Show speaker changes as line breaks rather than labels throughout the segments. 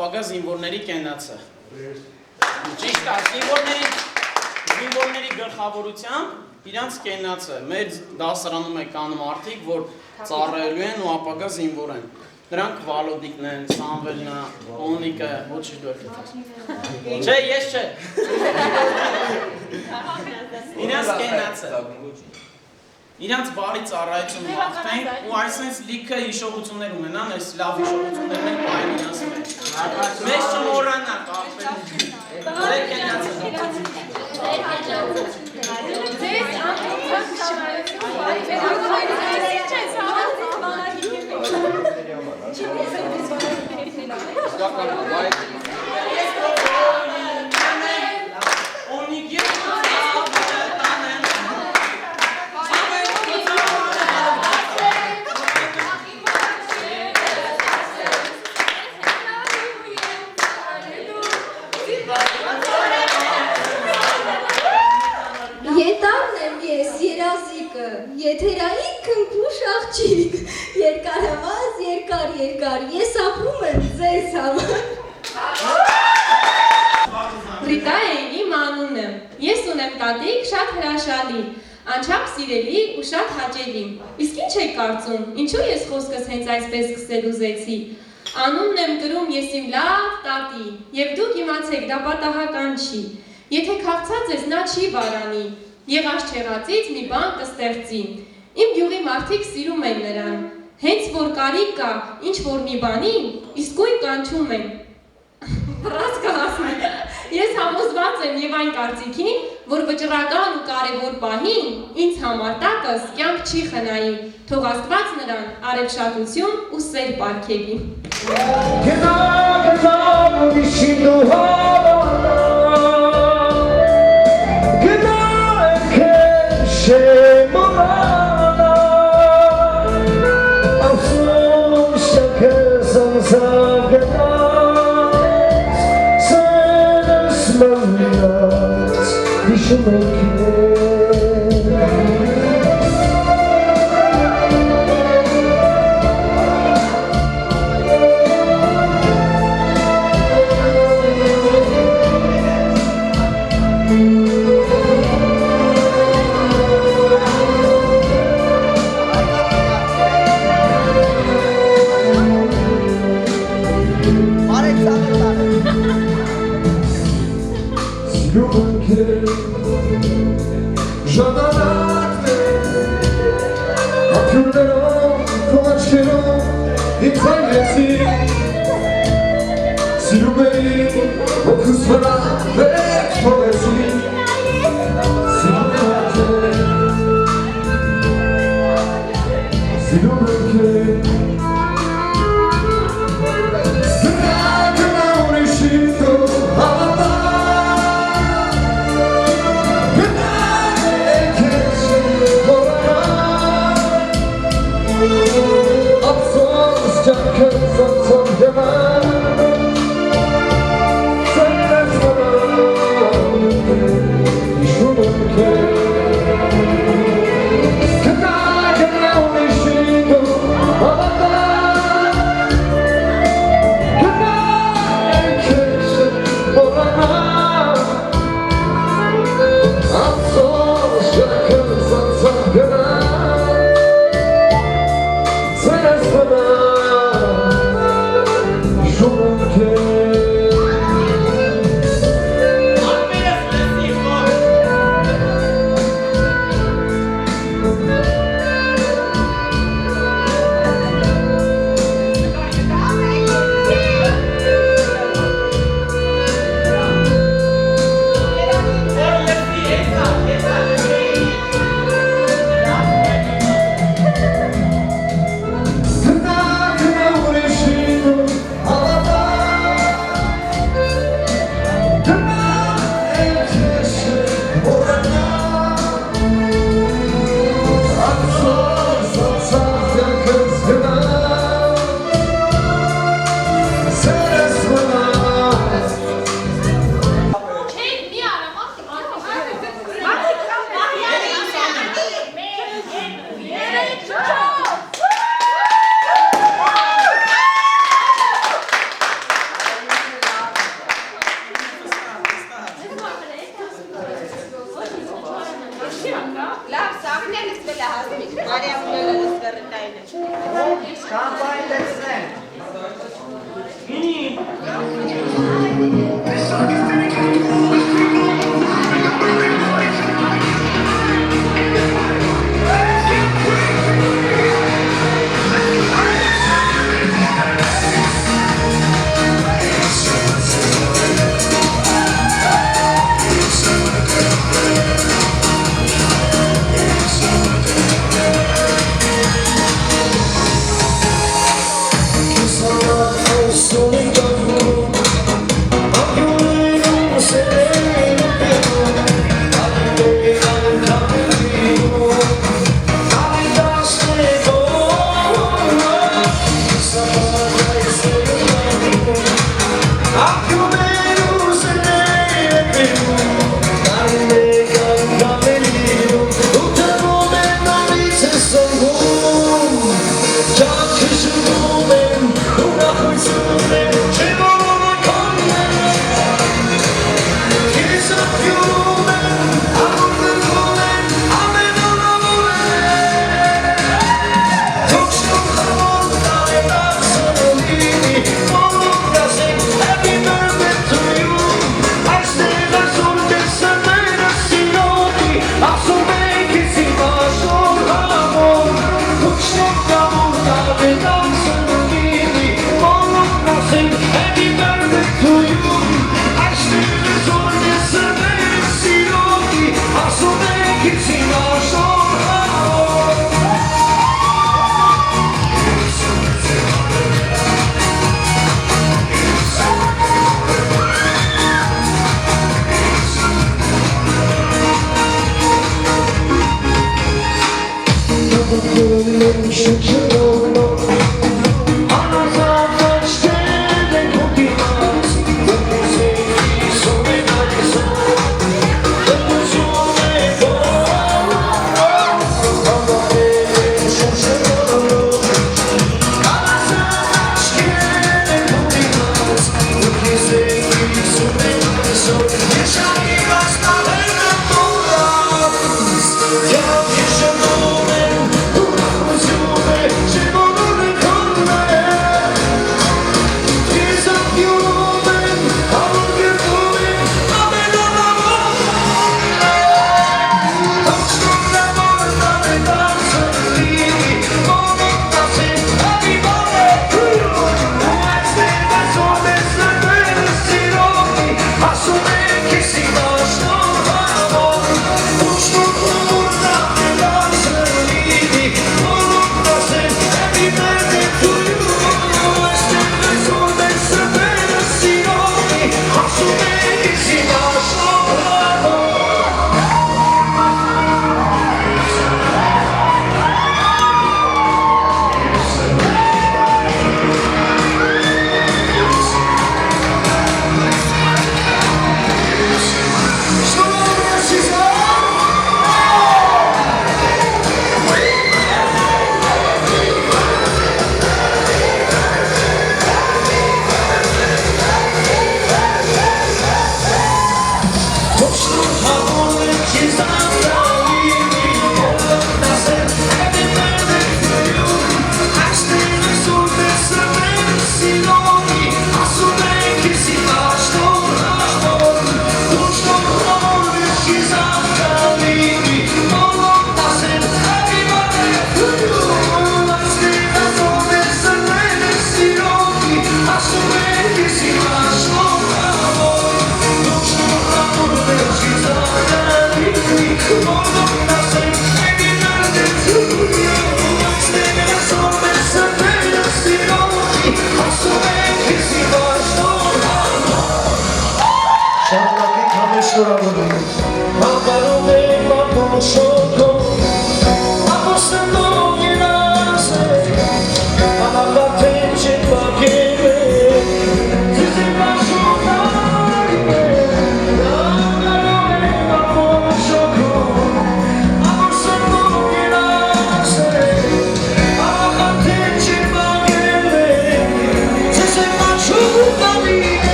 ապագա զինվորների կենացը։ Ճիշտ է, զինվորների գլխավորությամբ իրանց կենացը։ Մեր դասարանում է կան մարդիկ, որ ծառայելու են ու ապագա զինվոր են։ Նրանք Վալոդիկն են, Սամվելն է, Օնիկը, ոչ դու եք։ Չէ, ես չէ։ Իրանց կենացը։ Իրանց բարի ծառայություն մաղթենք ու այսպես լիքը հիշողություններ ունենան, այս լավ հիշողություններն են պահել իրանց մեջ։ Մեզ չմոռանանք աղբեր։ Ձեր կենացը։
Եթերային քնքուշ աղջիկ, երկարավազ, երկար, ես ապրում եմ ձեզ համար։
Ռիտա է իմ անունը, ես ունեմ տատիկ շատ հրաշալի, անչափ սիրելի ու շատ հաճելի, իսկ ինչ եք կարծում, ինչու ես խոսքս հենց այսպես սկսել ուզեցի, անունն եմ կրում ես իմ լավ տատի, և դուք իմացեք դա պատահական չի, եթե քաղցած ես նա չի վարանի, եղած չեղածից մի բան կստեղծի, իմ գյուղի մարդիկ սիրում են նրան, հենց որ կարիք կա ինչ որ մի բանի, իսկույն կանչում են, բռած կհասնի, ես համոզված եմ և այն կարծիքին, որ վճռական ու կարևոր պահին, ինձ համար տատս կյանք չի խնայի, թող Աստված նրան արևշատություն ու սեր պարգևի։
I'm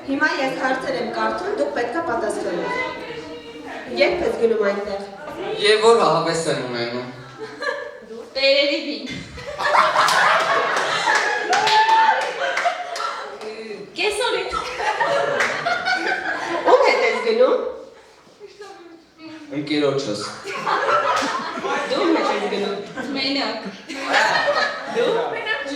Հիմա ես հարցեր եմ կարդում, դուք պետքա պատասխանեք։ Երբ ես գնում այնտեղ։
Եվ որ հավես եմ ունենում։
Տերերի վին։ Կեսօրին։
Ում հետ ես գնում։
Ընկերոջս։
Դու ում հետ ես գնում։
Մենակ։
Դու։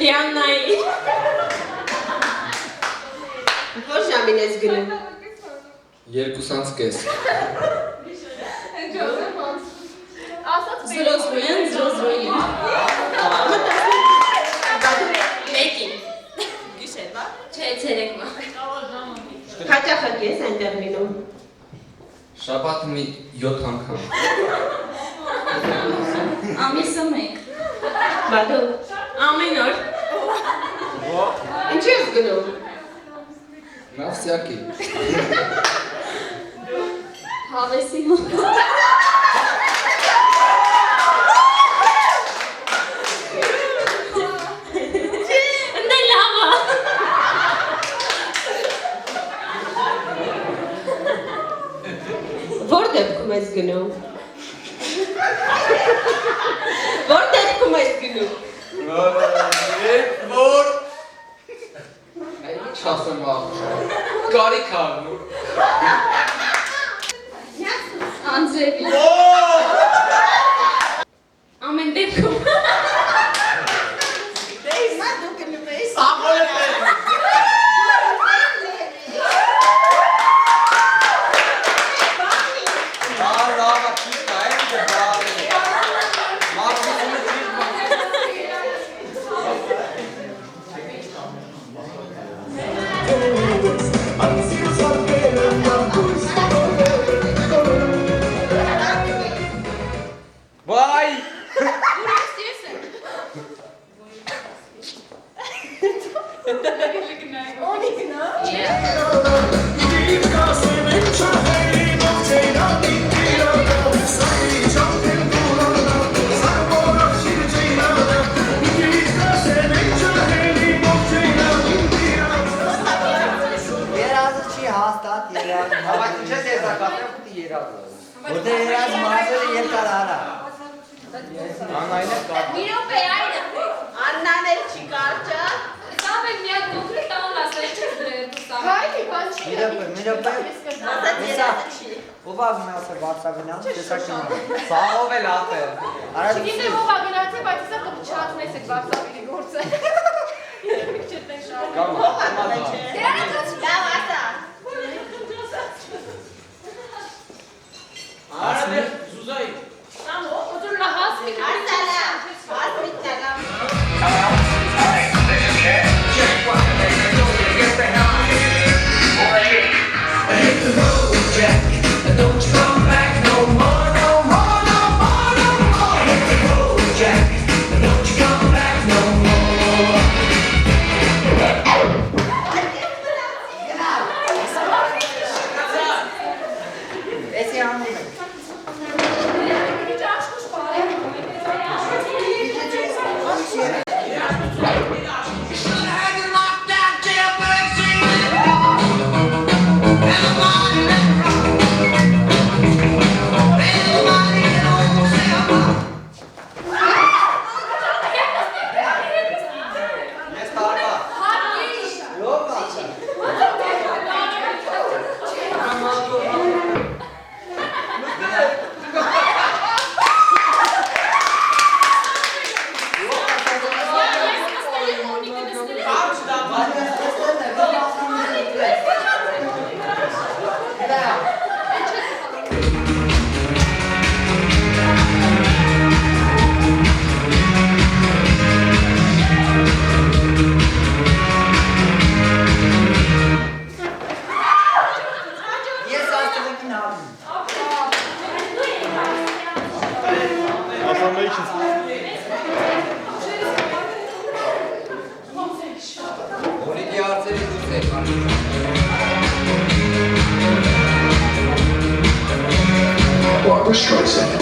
Լիաննայի։
Որ ժամին ես գնում։
2:30
Զրոզրույն։ Մեկին։
Գիշերվա։
Չէ, ցերեկվա։
Հաճախակ ես այնտեղ լինում։
Շաբաթը մի 7 անգամ։
Ամիսը մեկ։
Բա դու։
Ամեն օր։
Ինչի ես գնում։
Նավսյակի։
Հավեսի մոտ։ Ընդ լավա։
Որ դեպքում ես գնում։ Որ դեպքում ես գնում։
Որ Ինչ ասեմ աղջա։ Կարիք առնում։
Անձրևի։ Ամեն դեպքում։
Դե հիմա դու գնում ես։
Վայ։
Երազը չի հաստատ երազը։
Հավաք ինչ ես եզրակացնեմ պիտի երազը։
Որտե երազը մարզերը երկար արա։
Անայն է կար։
Մի րոպե այրը։
Աննան էլ չի կարճա։
Սավ էլ միակ կոնկրետ տանոն ասել չես դրել դուսա։
Հայ բան չի։
Միրոպե։
Ասած երազը չի։
Ովա գնացը վարսավինան, տեսակին։
Սաղով է լավ է։
Արա
Գիտեմ ով ա գնացի, բայց սա կփչացնես այդ WhatsApp-ի գործը։
Կամ
Լավ ասա։
Արադե Զուզայի։
Սամ օդուր լահասի։
Ասալա։ Ասվիթալա։
էսի անում է։
Barbra Streisand.